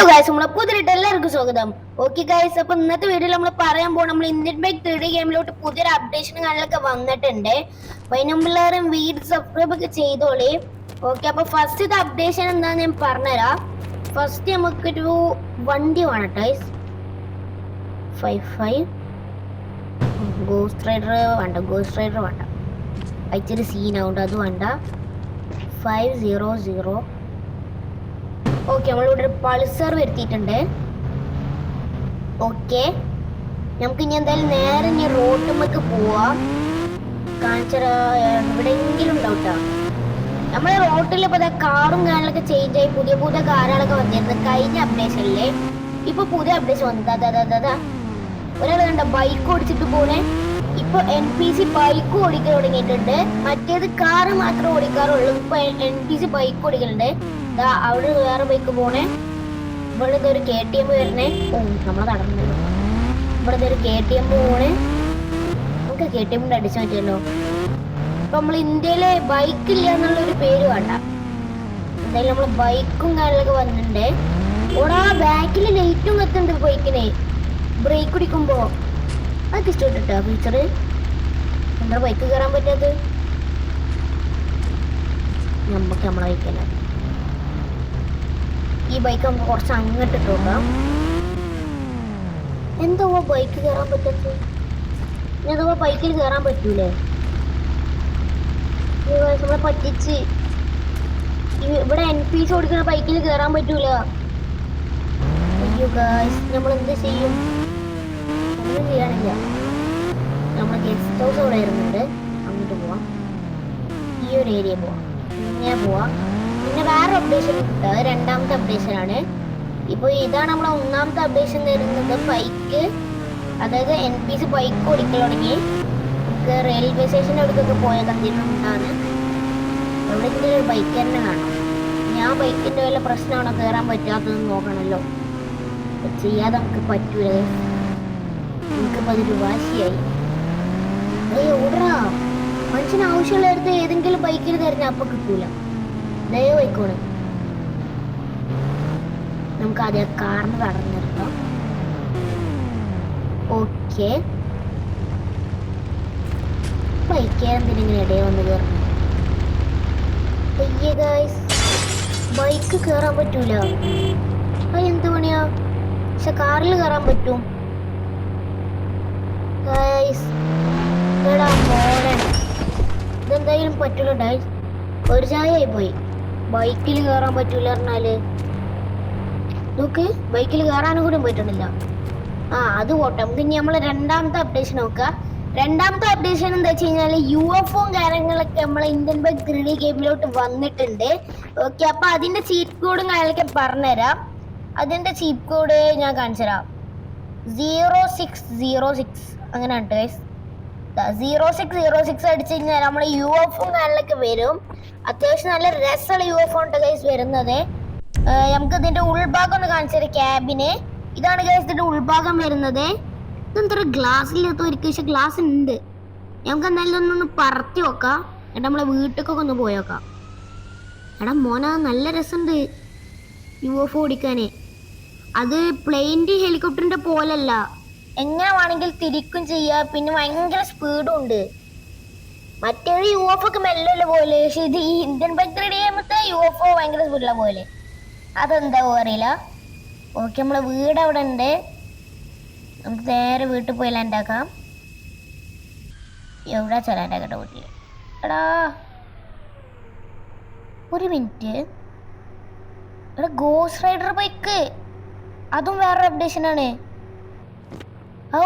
Hello guys, നമ്മളെ പുതിയതായിട്ട് എല്ലാവർക്കും സ്വാഗതം. ഓക്കെ ഗൈസ്, അപ്പൊ ഇന്നത്തെ വീഡിയോയിൽ നമ്മൾ പറയാൻ പോകും നമ്മൾ ഇന്ത്യൻ ബൈക്ക് 3D ഗെയിമിലോട്ട് പുതിയൊരു അപ്ഡേഷനും കാര്യങ്ങളൊക്കെ വന്നിട്ടുണ്ട്. അപ്പൊ അതിനെല്ലാവരും വീഡിയോ സബ്സ്ക്രൈബ് ഒക്കെ ചെയ്തോളി. ഓക്കെ, അപ്പൊ ഫസ്റ്റ് ഇത് അപ്ഡേഷൻ എന്താന്ന് ഞാൻ പറഞ്ഞുതരാം. ഫസ്റ്റ് നമുക്കൊരു വണ്ടി വേണം ഗൈസ്. 55 ഗോസ്റ്റ് റൈഡർ വേണ്ട, അയച്ചൊരു സീനാവുണ്ട്, അത് വേണ്ട. 500. ഓക്കെ, നമ്മളിവിടെ ഒരു പൾസർ വരുത്തിയിട്ടുണ്ട്. ഓക്കെ, നമുക്ക് ഇനി എന്തായാലും നേരെ ഇനി റോട്ടുമ്മക്ക് പോവാം. കാണിച്ചാ എവിടെയെങ്കിലും ഉണ്ടാവട്ടാ. നമ്മളെ റോട്ടിൽ ഇപ്പൊ കാറും കാര്യങ്ങളൊക്കെ ചേഞ്ച് ആയി, പുതിയ പുതിയ കാറുകളൊക്കെ വന്നിരുന്നു കഴിഞ്ഞ അപ്ഡേഷനിലെ. ഇപ്പൊ പുതിയ അപ്ഡേഷൻ വന്നത് ഒരാൾ കണ്ട ബൈക്ക് ഓടിച്ചിട്ട് പോലെ. ഇപ്പൊ NPC ബൈക്ക് ഓടിക്കാൻ തുടങ്ങിയിട്ടുണ്ട്. മറ്റേത് കാറ് മാത്രമേ ഓടിക്കാറുള്ളൂ, ഇപ്പൊ NPC ബൈക്ക് ഓടിക്കലുണ്ട്. അവിടെ വേറെ ബൈക്ക് പോണേ. ഇവിടെ ഒരു KTM വരണേ. നമ്മളെ നടന്നു. ഇവിടെ ഒരു KTM പോണേ. നമുക്ക് KTM അടിച്ചു പറ്റുമല്ലോ. ഇപ്പൊ നമ്മൾ ഇന്ത്യയിലെ ബൈക്ക് ഇല്ല എന്നുള്ളൊരു പേര് വേണ്ട. എന്തായാലും നമ്മള് ബൈക്കും കാര്യങ്ങളൊക്കെ വന്നിട്ടുണ്ട്. ഓടാ, ബാക്കിൽ ലൈറ്റും കത്തുന്നുണ്ട് ബൈക്കിനെ ബ്രേക്ക് പിടിക്കുമ്പോ. അതൊക്കെ ഇഷ്ടപ്പെട്ടിട്ടാ ഫീച്ചറ്. എന്താ ബൈക്ക് കയറാൻ പറ്റാത്തത്? നമുക്ക് നമ്മളെ ബൈക്കല്ല, ഈ ബൈക്ക് നമുക്ക് കുറച്ച് അങ്ങോട്ട് ഇട്ടോക്കാം. എന്തോ ബൈക്ക് കയറാൻ പറ്റത്ത്? എന്തോ ബൈക്കിൽ കയറാൻ പറ്റൂലേ? നമ്മളെ പറ്റിച്ച്. ഇവിടെ NPC ഓടിക്കുന്ന ബൈക്കിൽ കയറാൻ പറ്റൂല. അയ്യോ ഗായ്സ്, നമ്മൾ എന്ത് ചെയ്യും? ഒന്നും ചെയ്യാനില്ല. നമ്മളെ ഗസ്റ്റ് ഹൗസ് അവിടെ ഇരുന്നുണ്ട്, അങ്ങോട്ട് പോവാം. ഈ ഒരു ഏരിയ പോവാം, ഇങ്ങനെ പോവാം. പിന്നെ വേറെ അപ്ഡേഷൻ കിട്ടുക, രണ്ടാമത്തെ അപ്ഡേഷൻ ആണ്. ഇപ്പൊ ഇതാണ് നമ്മളെ ഒന്നാമത്തെ അപ്ഡേഷൻ തരുന്നത്. ബൈക്ക്, അതായത് NPC ബൈക്ക് ഓടിക്കൽ തുടങ്ങി. നമുക്ക് റെയിൽവേ സ്റ്റേഷൻ്റെ അടുത്തൊക്കെ പോയ കണ്ടിട്ടുണ്ടാണ്. എവിടെയെങ്കിലും ഒരു ബൈക്ക് തന്നെ കാണാം. ഞാൻ ബൈക്കിന്റെ വല്ല പ്രശ്നമാണോ കയറാൻ പറ്റാത്തതെന്ന് നോക്കണമല്ലോ. ചെയ്യാതെ നമുക്ക് പറ്റൂല. നമുക്കിപ്പോൾ അതൊരു വാശിയായി. ഓടാ, മനുഷ്യന് ആവശ്യമുള്ളടുത്ത് ഏതെങ്കിലും ബൈക്കിൽ തരുന്ന അപ്പൊ കിട്ടൂല. ദയവായിക്കോണ്. നമുക്ക് ആദ്യം കാറിന് കടന്നു നിർത്താം. ഓക്കെ, ബൈക്ക് എന്തിനെങ്കിലും ഇടയിൽ വന്ന് കയറണം. ബൈക്ക് കയറാൻ പറ്റൂല. അത് എന്ത് പണിയാ? പക്ഷെ കാറിൽ കയറാൻ പറ്റും. ഇതെന്തായാലും പറ്റൂല ഗൈസ്. ഒരു ചായയായി പോയി. ബൈക്കിൽ കയറാൻ പറ്റൂല പറഞ്ഞാല് നോക്ക്, ബൈക്കിൽ കയറാനും കൂടി പറ്റണില്ല. അത് പോട്ടെ. നമുക്ക് ഇനി നമ്മള് രണ്ടാമത്തെ അപ്ഡേഷൻ നോക്കാം. രണ്ടാമത്തെ അപ്ഡേഷൻ എന്താ വെച്ച് കഴിഞ്ഞാല് UFO കാര്യങ്ങളൊക്കെ നമ്മളെ ഇന്ത്യൻ ബൈക്ക് 3D ഗെയിമിലോട്ട് വന്നിട്ടുണ്ട്. ഓക്കെ, അപ്പൊ അതിന്റെ ചീറ്റ് കോഡും കാര്യങ്ങളൊക്കെ പറഞ്ഞുതരാം. അതിന്റെ ചീറ്റ് കോഡ് ഞാൻ കാണിച്ചു തരാം. 0606 അങ്ങനെയാണ് ഗൈസ്. 0606 അടിച്ചു കഴിഞ്ഞാൽ നമ്മളെ UFO കാര്യങ്ങളൊക്കെ വരും. അത്യാവശ്യം നല്ല രസമുള്ള UFO ഉണ്ട് ഗൈസ് വരുന്നത്. നമുക്ക് ഇതിന്റെ ഉൾഭാഗം ഒന്ന് കാണിച്ചു തരാം. ക്യാബിന് ഇതാണ് ഗൈസ് ഇതിന്റെ ഉൾഭാഗം വരുന്നത്. ഇതെന്താ ഗ്ലാസ്സില്ലാത്ത ഒരിക്കൽ, പക്ഷെ ഗ്ലാസ് ഉണ്ട്. നമുക്ക് എന്തായാലും ഒന്നൊന്ന് പറത്തി വെക്കാം. എന്നിട്ട് നമ്മളെ വീട്ടിലേക്കൊക്കെ ഒന്ന് പോയേക്കാം. എടാ മോനാ, നല്ല രസമുണ്ട് UFO ഓടിക്കാന്. അത് പ്ലെയിൻ്റെ ഹെലികോപ്റ്ററിന്റെ പോലല്ല, എങ്ങനെ വേണമെങ്കിൽ തിരിക്കും ചെയ്യാം. പിന്നെ ഭയങ്കര സ്പീഡും ഉണ്ട്. മറ്റേത് UFO ഒക്കെ മെല്ലുള്ള പോലെ, പക്ഷെ ഇത് ഈ ഇന്ത്യൻ ബൈക്ക് 3D ഗെയിമത്തെ UFO ഭയങ്കര സ്പീഡുള്ള പോലെ. അതെന്താ അറിയില്ല. ഓക്കെ, നമ്മളെ വീട് അവിടെ ഉണ്ട്. നമുക്ക് നേരെ വീട്ടിൽ പോയി ലാൻഡ് ആക്കാം. എവിടെ ലാൻഡ് ആക്കട്ടെ വീട്ടിൽ? എടാ ഒരു മിനിറ്റ്. എടാ, ഗോസ്റ്റ് റൈഡർ ബൈക്ക്, അതും വേറൊരു അപ്ഡേഷൻ ആണ്.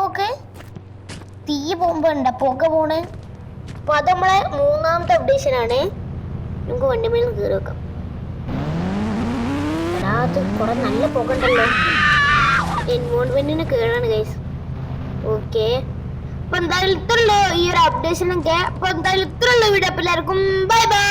ഓക്കെ, തീ പോകുമ്പോ ഉണ്ട പുക പോണ്. അപ്പൊ അത് നമ്മളെ മൂന്നാമത്തെ അപ്ഡേഷൻ ആണ്. നമുക്ക് വണ്ടി മേൽ കയറി വെക്കാം. എടാ, അത് കുറെ നല്ല പുക ഉണ്ടല്ലോ. എൻവോൺമെന്റിന് കേടാണ് ഗൈസ്. ഓക്കെ, അപ്പൊ എന്തായാലും ഇത്രയുള്ളൂ ഈ ഒരു അപ്ഡേഷനൊക്കെ. അപ്പൊ എന്തായാലും ഇത്രയുള്ളൂ വീഡിയോ. എല്ലാവർക്കും ബൈ ബൈ.